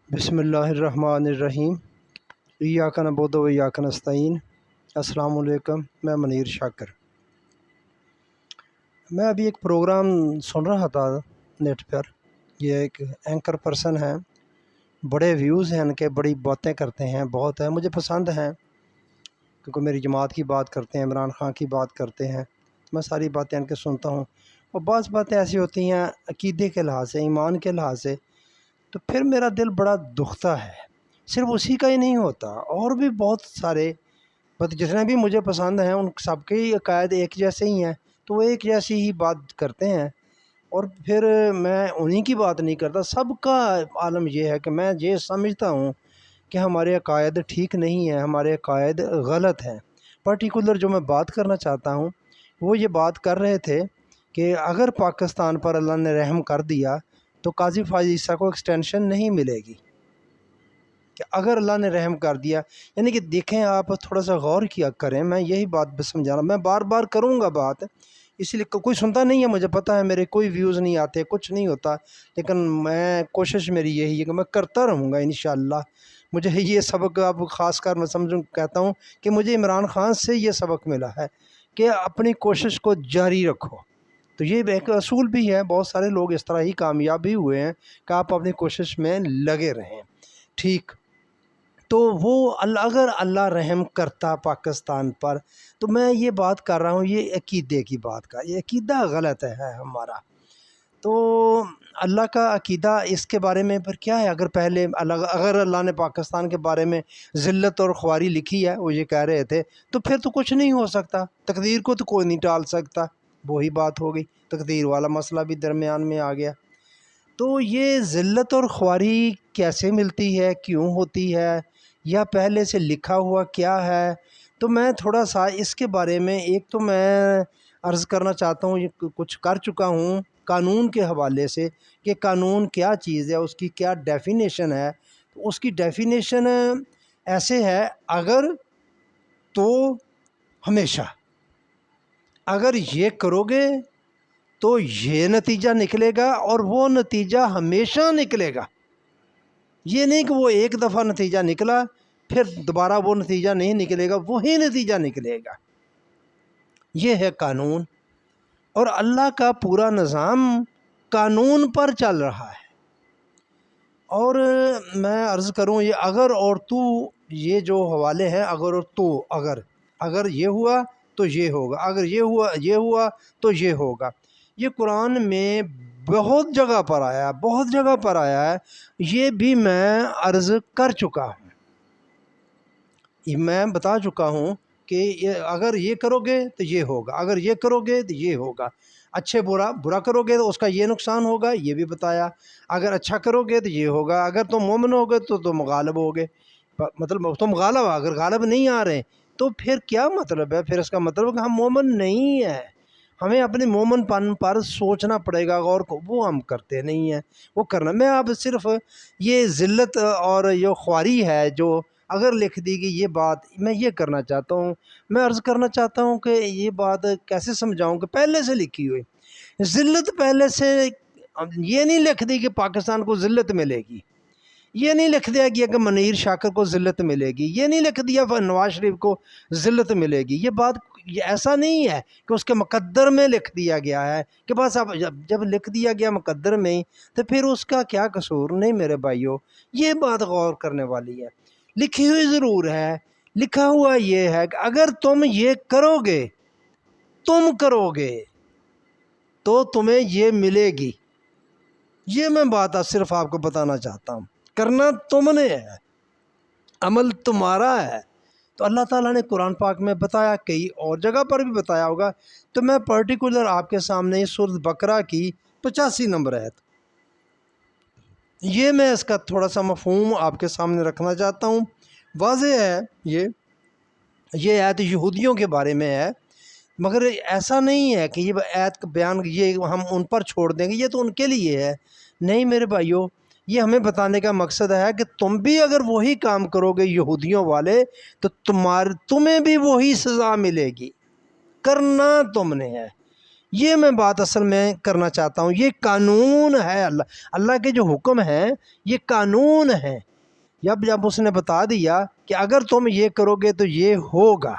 بسم اللہ الرحمن الرحیم۔ ایاک نعبد و ایاک نستعین۔ السلام علیکم، میں منیر شاکر۔ میں ابھی ایک پروگرام سن رہا تھا نیٹ پر۔ یہ ایک اینکر پرسن ہیں، بڑے ویوز ہیں ان کے، بڑی باتیں کرتے ہیں، بہت ہیں، مجھے پسند ہیں کیونکہ میری جماعت کی بات کرتے ہیں، عمران خان کی بات کرتے ہیں، میں ساری باتیں ان کے سنتا ہوں۔ اور بعض باتیں ایسی ہوتی ہیں عقیدے کے لحاظ سے، ایمان کے لحاظ سے، تو پھر میرا دل بڑا دکھتا ہے۔ صرف اسی کا ہی نہیں ہوتا، اور بھی بہت سارے جتنے بھی مجھے پسند ہیں ان سب کے ہی عقائد ایک جیسے ہی ہیں، تو وہ ایک جیسی ہی بات کرتے ہیں، اور پھر میں انہی کی بات نہیں کرتا۔ سب کا عالم یہ ہے کہ میں یہ سمجھتا ہوں کہ ہمارے عقائد ٹھیک نہیں ہیں، ہمارے عقائد غلط ہیں۔ پرٹیکولر جو میں بات کرنا چاہتا ہوں وہ یہ بات کر رہے تھے کہ اگر پاکستان پر اللہ نے رحم کر دیا تو قاضی فائز عیسیٰ کو ایکسٹینشن نہیں ملے گی، کہ اگر اللہ نے رحم کر دیا، یعنی کہ دیکھیں آپ تھوڑا سا غور کیا کریں، میں یہی بات سمجھا رہا ہوں، میں بار بار کروں گا بات، اس لیے کوئی سنتا نہیں ہے، مجھے پتہ ہے میرے کوئی ویوز نہیں آتے، کچھ نہیں ہوتا، لیکن میں کوشش میری یہی ہے کہ میں کرتا رہوں گا انشاءاللہ۔ مجھے یہ سبق اب خاص کر میں سمجھوں کہتا ہوں کہ مجھے عمران خان سے یہ سبق ملا ہے کہ اپنی کوشش کو جاری رکھو۔ تو یہ ایک اصول بھی ہے، بہت سارے لوگ اس طرح ہی کامیاب بھی ہوئے ہیں کہ آپ اپنی کوشش میں لگے رہیں، ٹھیک۔ تو وہ اگر اللہ رحم کرتا پاکستان پر، تو میں یہ بات کر رہا ہوں یہ عقیدے کی بات کا، یہ عقیدہ غلط ہے ہمارا۔ تو اللہ کا عقیدہ اس کے بارے میں پھر کیا ہے؟ اگر اللہ نے پاکستان کے بارے میں ذلت اور خواری لکھی ہے، وہ یہ کہہ رہے تھے، تو پھر تو کچھ نہیں ہو سکتا، تقدیر کو تو کوئی نہیں ٹال سکتا۔ وہی بات ہو گئی، تقدیر والا مسئلہ بھی درمیان میں آ گیا۔ تو یہ ذلت اور خواری کیسے ملتی ہے، کیوں ہوتی ہے، یا پہلے سے لکھا ہوا کیا ہے؟ تو میں تھوڑا سا اس کے بارے میں، ایک تو میں عرض کرنا چاہتا ہوں، یہ کچھ کر چکا ہوں قانون کے حوالے سے، کہ قانون کیا چیز ہے، اس کی کیا ڈیفینیشن ہے۔ اس کی ڈیفینیشن ایسے ہے: اگر تو ہمیشہ، اگر یہ کرو گے تو یہ نتیجہ نکلے گا، اور وہ نتیجہ ہمیشہ نکلے گا۔ یہ نہیں کہ وہ ایک دفعہ نتیجہ نکلا پھر دوبارہ وہ نتیجہ نہیں نکلے گا، وہی نتیجہ نکلے گا۔ یہ ہے قانون، اور اللہ کا پورا نظام قانون پر چل رہا ہے۔ اور میں عرض کروں، یہ اگر اور تو، یہ جو حوالے ہیں، اگر اور تو، اگر یہ ہوا تو یہ ہوگا، اگر یہ ہوا تو یہ ہوگا، یہ قرآن میں بہت جگہ پر آیا، بہت جگہ پر آیا ہے۔ یہ بھی میں عرض کر چکا ہوں، میں بتا چکا ہوں کہ اگر یہ کرو گے تو یہ ہوگا، اگر یہ کرو گے تو یہ ہوگا، اچھے برا کرو گے تو اس کا یہ نقصان ہوگا، یہ بھی بتایا، اگر اچھا کرو گے تو یہ ہوگا، اگر تم مومن ہوگے تو تم غالب ہوگے، مطلب تم غالب، اگر غالب نہیں آ رہے تو پھر کیا مطلب ہے؟ پھر اس کا مطلب ہے کہ ہم مومن نہیں ہیں۔ ہمیں اپنے مومن پن پر سوچنا پڑے گا، غور کو، وہ ہم کرتے نہیں ہیں، وہ کرنا۔ میں اب صرف یہ ذلت اور یہ خواری ہے جو اگر لکھ دی گئی، یہ بات میں یہ کرنا چاہتا ہوں، میں عرض کرنا چاہتا ہوں کہ یہ بات کیسے سمجھاؤں کہ پہلے سے لکھی ہوئی ذلت، پہلے سے یہ نہیں لکھ دی کہ پاکستان کو ذلت ملے گی، یہ نہیں لکھ دیا گیا کہ منیر شاکر کو ذلت ملے گی، یہ نہیں لکھ دیا نواز شریف کو ذلت ملے گی۔ یہ بات ایسا نہیں ہے کہ اس کے مقدر میں لکھ دیا گیا ہے کہ بس اب جب لکھ دیا گیا مقدر میں تو پھر اس کا کیا قصور؟ نہیں میرے بھائیوں، یہ بات غور کرنے والی ہے۔ لکھی ہوئی ضرور ہے، لکھا ہوا یہ ہے کہ اگر تم یہ کرو گے تو تمہیں یہ ملے گی۔ یہ میں بات صرف آپ کو بتانا چاہتا ہوں، کرنا تم نے ہے، عمل تمہارا ہے۔ تو اللہ تعالیٰ نے قرآن پاک میں بتایا، کئی اور جگہ پر بھی بتایا ہوگا، تو میں پرٹیکولر آپ کے سامنے سورۃ بقرہ کی 85 نمبر آیت، یہ میں اس کا تھوڑا سا مفہوم آپ کے سامنے رکھنا چاہتا ہوں۔ واضح ہے یہ آیت یہودیوں کے بارے میں ہے، مگر ایسا نہیں ہے کہ یہ آیت کا بیان یہ ہم ان پر چھوڑ دیں گے، یہ تو ان کے لیے ہے۔ نہیں میرے بھائیوں، یہ ہمیں بتانے کا مقصد ہے کہ تم بھی اگر وہی کام کرو گے یہودیوں والے، تو تمہیں بھی وہی سزا ملے گی، کرنا تم نے ہے۔ یہ میں بات اصل میں کرنا چاہتا ہوں. یہ قانون ہے اللہ کے جو حکم ہیں یہ قانون ہے. جب اس نے بتا دیا کہ اگر تم یہ کرو گے تو یہ ہوگا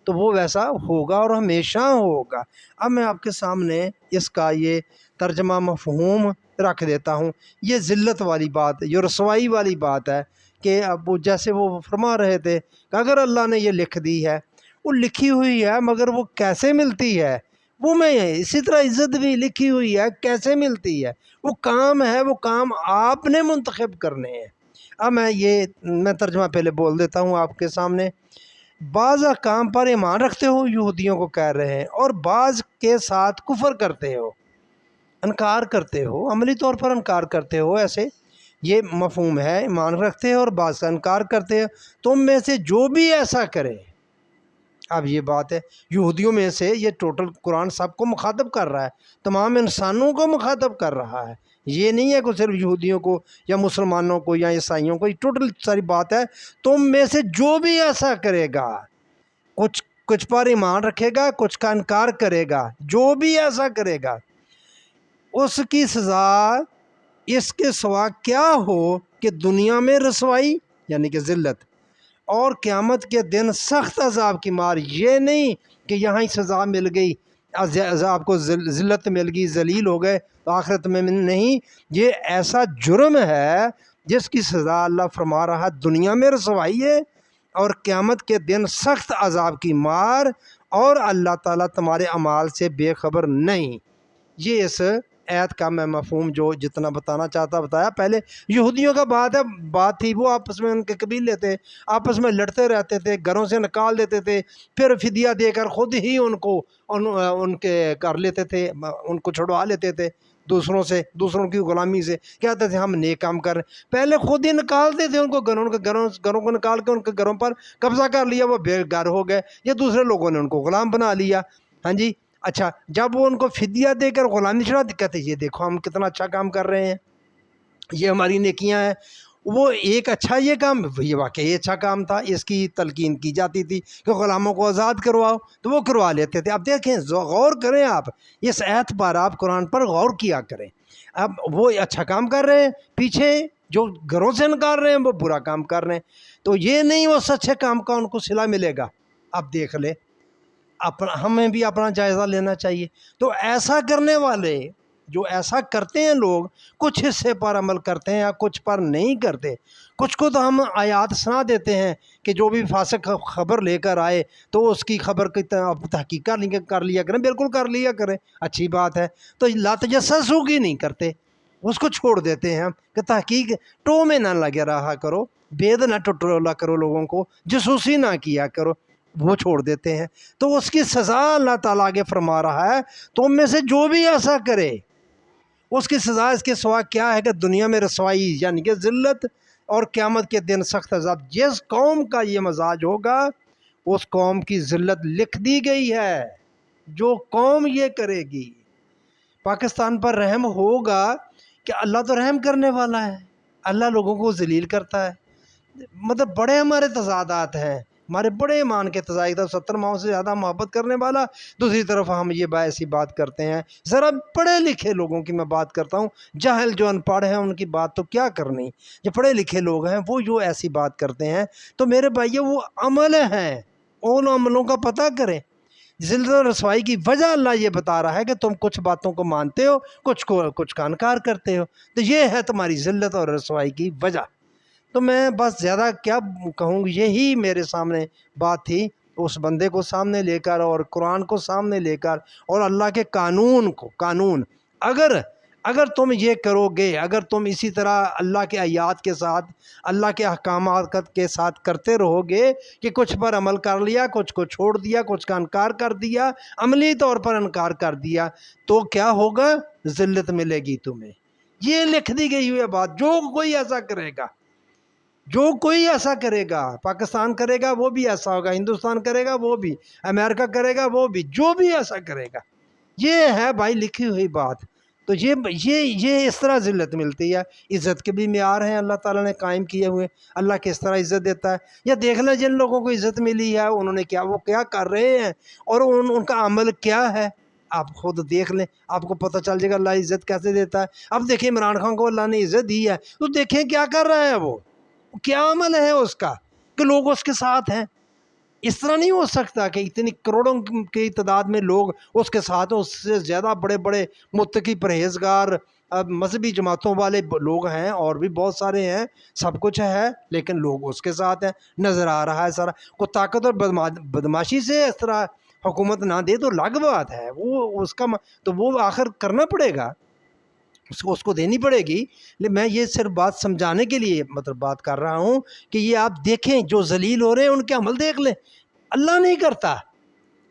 تو وہ ویسا ہوگا اور ہمیشہ ہوگا. اب میں آپ کے سامنے اس کا یہ ترجمہ مفہوم رکھ دیتا ہوں. یہ ذلت والی بات، یہ رسوائی والی بات ہے کہ اب جیسے وہ فرما رہے تھے کہ اگر اللہ نے یہ لکھ دی ہے، وہ لکھی ہوئی ہے مگر وہ کیسے ملتی ہے وہ میں اسی طرح عزت بھی لکھی ہوئی ہے کیسے ملتی ہے. وہ کام ہے، وہ کام آپ نے منتخب کرنے ہیں. اب میں ترجمہ پہلے بول دیتا ہوں آپ کے سامنے. بعض احکام پر ایمان رکھتے ہو، یہودیوں کو کہہ رہے ہیں، اور بعض کے ساتھ کفر کرتے ہو، انکار کرتے ہو، عملی طور پر انکار کرتے ہو. ایسے یہ مفہوم ہے، ایمان رکھتے ہو اور بعض کا انکار کرتے ہو. تم میں سے جو بھی ایسا کرے، اب یہ بات ہے یہودیوں میں سے، یہ ٹوٹل قرآن سب کو مخاطب کر رہا ہے، تمام انسانوں کو مخاطب کر رہا ہے. یہ نہیں ہے کہ صرف یہودیوں کو یا مسلمانوں کو یا عیسائیوں کو، یہ ٹوٹل ساری بات ہے. تم میں سے جو بھی ایسا کرے گا، کچھ پر ایمان رکھے گا، کچھ کا انکار کرے گا، جو بھی ایسا کرے گا اس کی سزا اس کے سوا کیا ہو کہ دنیا میں رسوائی یعنی کہ ذلت، اور قیامت کے دن سخت عذاب کی مار. یہ نہیں کہ یہاں ہی سزا مل گئی، عذاب کو ذلت مل گئی، ذلیل ہو گئے آخرت میں نہیں. یہ ایسا جرم ہے جس کی سزا اللہ فرما رہا دنیا میں رسوائی ہے اور قیامت کے دن سخت عذاب کی مار، اور اللہ تعالیٰ تمہارے اعمال سے بے خبر نہیں. یہ اس ایت کا میں مفہوم جو جتنا بتانا چاہتا بتایا. پہلے یہودیوں کا بات تھی، وہ آپس میں ان کے قبیلے تھے، آپس میں لڑتے رہتے تھے، گھروں سے نکال دیتے تھے، پھر فدیہ دے کر خود ہی ان کے کر لیتے تھے، ان کو چھڑوا لیتے تھے دوسروں کی غلامی سے. کہتے تھے ہم نیک کام کر رہے ہیں، پہلے خود ہی نکالتے تھے ان کو، گھروں کو نکال کے ان کے گھروں پر قبضہ کر لیا، وہ بے گھر ہو گئے، یا دوسرے لوگوں نے ان کو غلام بنا لیا. ہاں جی. اچھا، جب وہ ان کو فدیہ دے کر غلامی چھڑا، کہتے یہ دیکھو ہم کتنا اچھا کام کر رہے ہیں، یہ ہماری نیکیاں ہیں. وہ ایک اچھا یہ کام، یہ واقعی اچھا کام تھا، اس کی تلقین کی جاتی تھی کہ غلاموں کو آزاد کرواؤ، تو وہ کروا لیتے تھے. اب دیکھیں، غور کریں آپ اس ایت پر، آپ قرآن پر غور کیا کریں. اب وہ اچھا کام کر رہے ہیں، پیچھے جو گھروں سے نکال رہے ہیں وہ برا کام کر رہے ہیں. تو یہ نہیں اس اچھے کام کا ان کو صلہ ملے گا. اب دیکھ لے، ہمیں بھی اپنا جائزہ لینا چاہیے. تو ایسا کرنے والے، جو ایسا کرتے ہیں لوگ، کچھ حصے پر عمل کرتے ہیں یا کچھ پر نہیں کرتے. کچھ کو تو ہم آیات سنا دیتے ہیں کہ جو بھی فاسق خبر لے کر آئے تو اس کی خبر کی تحقیق کر لیا کریں. بالکل کر لیا کریں، اچھی بات ہے. تو لا تجسسوا کی نہیں کرتے، اس کو چھوڑ دیتے ہیں کہ تحقیق ٹو میں نہ لگے رہا کرو، بید نہ ٹٹولا کرو، لوگوں کو جاسوسی نہ کیا کرو، وہ چھوڑ دیتے ہیں. تو اس کی سزا اللہ تعالیٰ آگے فرما رہا ہے، تم میں سے جو بھی ایسا کرے اس کی سزا اس کے سوا کیا ہے کہ دنیا میں رسوائی یعنی کہ ذلت، اور قیامت کے دن سخت عذاب. جس قوم کا یہ مزاج ہوگا اس قوم کی ذلت لکھ دی گئی ہے. جو قوم یہ کرے گی، پاکستان پر رحم ہوگا کہ اللہ تو رحم کرنے والا ہے، اللہ لوگوں کو ذلیل کرتا ہے. مطلب بڑے ہمارے تضادات ہیں، ہمارے بڑے ایمان کے تضاد، 70 ماؤں سے زیادہ محبت کرنے والا، دوسری طرف ہم یہ ایسی بات کرتے ہیں. ذرا پڑھے لکھے لوگوں کی میں بات کرتا ہوں، جاہل جو ان پڑھ ہیں ان کی بات تو کیا کرنی. جو پڑھے لکھے لوگ ہیں وہ جو ایسی بات کرتے ہیں، تو میرے بھائی وہ عمل ہیں، ان عملوں کا پتہ کریں. ذلت و رسوائی کی وجہ اللہ یہ بتا رہا ہے کہ تم کچھ باتوں کو مانتے ہو، کچھ کا انکار کرتے ہو، تو یہ ہے تمہاری ذلت اور رسوائی کی وجہ. تو میں بس زیادہ کیا کہوں، یہی میرے سامنے بات تھی، اس بندے کو سامنے لے کر اور قرآن کو سامنے لے کر اور اللہ کے قانون اگر تم یہ کرو گے، اگر تم اسی طرح اللہ کے آیات کے ساتھ، اللہ کے احکامات کے ساتھ کرتے رہو گے کہ کچھ پر عمل کر لیا، کچھ کو چھوڑ دیا، کچھ کا انکار کر دیا، عملی طور پر انکار کر دیا، تو کیا ہوگا؟ ذلت ملے گی تمہیں. یہ لکھ دی گئی ہوئی بات. جو کوئی ایسا کرے گا، پاکستان کرے گا وہ بھی ایسا ہوگا، ہندوستان کرے گا وہ بھی، امریکہ کرے گا وہ بھی، جو بھی ایسا کرے گا. یہ ہے بھائی لکھی ہوئی بات. تو یہ اس طرح ذلت ملتی ہے. عزت کے بھی معیار ہیں اللہ تعالیٰ نے قائم کیے ہوئے. اللہ کس طرح عزت دیتا ہے، یا دیکھ لیں جن لوگوں کو عزت ملی ہے انہوں نے وہ کیا کر رہے ہیں اور ان کا عمل کیا ہے. آپ خود دیکھ لیں، آپ کو پتہ چل جائے گا اللہ عزت کیسے دیتا ہے۔ اب دیکھیں عمران خان کو اللہ نے عزت دی ہے تو دیکھیں کیا کر رہا ہے، وہ کیا عمل ہے اس کا کہ لوگ اس کے ساتھ ہیں۔ اس طرح نہیں ہو سکتا کہ اتنی کروڑوں کی تعداد میں لوگ اس کے ساتھ ہیں، اس سے زیادہ بڑے بڑے متقی پرہیزگار مذہبی جماعتوں والے لوگ ہیں، اور بھی بہت سارے ہیں، سب کچھ ہے، لیکن لوگ اس کے ساتھ ہیں، نظر آ رہا ہے سارا۔ کوئی طاقت اور بدماشی سے اس طرح حکومت نہ دے تو الگ بات ہے، وہ اس کا تو وہ آخر کرنا پڑے گا، اس کو دینی پڑے گی۔ لیکن میں یہ صرف بات سمجھانے کے لیے مطلب بات کر رہا ہوں کہ یہ آپ دیکھیں جو ذلیل ہو رہے ہیں ان کے عمل دیکھ لیں، اللہ نہیں کرتا،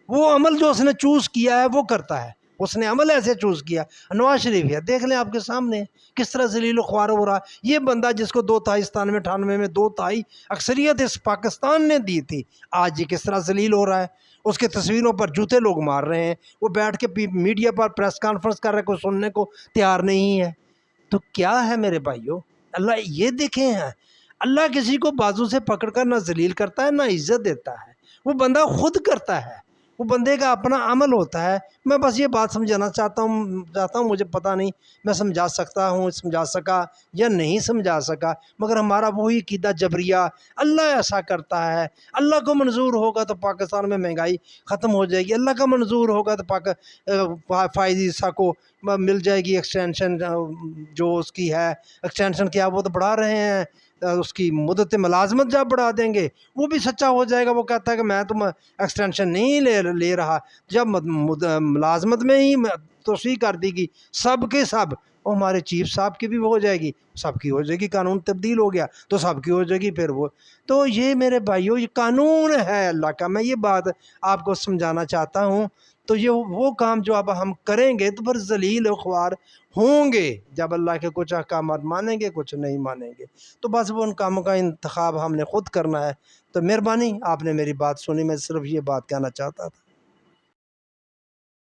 وہ عمل جو اس نے چوز کیا ہے وہ کرتا ہے، اس نے عمل ایسے چوز کیا۔ نواز شریف ہے، دیکھ لیں آپ کے سامنے کس طرح ذلیل و خوار ہو رہا ہے۔ یہ بندہ جس کو 97 98 میں 2/3 اکثریت اس پاکستان نے دی تھی، آج یہ کس طرح ذلیل ہو رہا ہے۔ اس کے تصویروں پر جوتے لوگ مار رہے ہیں، وہ بیٹھ کے میڈیا پر پریس کانفرنس کر رہے، کوئی سننے کو تیار نہیں ہے۔ تو کیا ہے میرے بھائیوں، اللہ یہ دیکھیں ہیں، اللہ کسی کو بازو سے پکڑ کر نہ ذلیل کرتا ہے نہ عزت دیتا ہے، وہ بندہ خود کرتا ہے، وہ بندے کا اپنا عمل ہوتا ہے۔ میں بس یہ بات سمجھانا چاہتا ہوں، مجھے پتہ نہیں میں سمجھا سکتا ہوں، سمجھا سکا یا نہیں سمجھا سکا، مگر ہمارا وہی عقیدہ جبریہ، اللہ ایسا کرتا ہے، اللہ کو منظور ہوگا تو پاکستان میں مہنگائی ختم ہو جائے گی، اللہ کا منظور ہوگا تو فائدی حصہ کو مل جائے گی ایکسٹینشن، جو اس کی ہے ایکسٹینشن کیا وہ تو بڑھا رہے ہیں، اس کی مدت ملازمت جب بڑھا دیں گے وہ بھی سچا ہو جائے گا، وہ کہتا ہے کہ میں تو ایکسٹینشن نہیں لے رہا، جب ملازمت میں ہی توسیع کر دی گی سب کے سب، اور ہمارے چیف صاحب کی بھی ہو جائے گی، سب کی ہو جائے گی، قانون تبدیل ہو گیا تو سب کی ہو جائے گی پھر وہ۔ تو یہ میرے بھائیوں یہ قانون ہے اللہ کا، میں یہ بات آپ کو سمجھانا چاہتا ہوں۔ تو یہ وہ کام جو اب ہم کریں گے تو پھر ذلیل و خوار ہوں گے، جب اللہ کے کچھ احکامات مانیں گے کچھ نہیں مانیں گے، تو بس وہ ان کاموں کا انتخاب ہم نے خود کرنا ہے۔ تو مہربانی، آپ نے میری بات سنی، میں صرف یہ بات کہنا چاہتا تھا۔